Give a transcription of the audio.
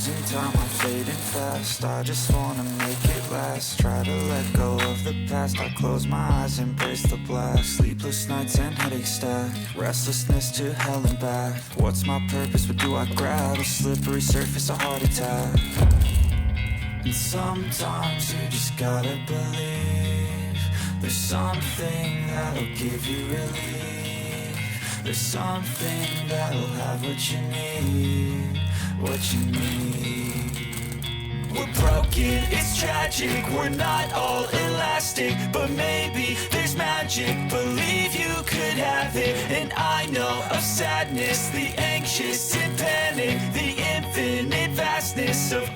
losing time, I'm fading fast. I just wanna make it last. Try to let go of the past. I close my eyes, embrace the blast. Sleepless nights and headache stack. Restlessness to hell and back. What's my purpose, what do I grab? A slippery surface, a heart attack. And sometimes you just gotta believe there's something that'll give you relief. There's something that'll have what you need, what you need. We're broken, it's tragic, we're not all elastic, but maybe there's magic. Believe you could have it. And I know of sadness, the anxious and panic, the infinite vastness of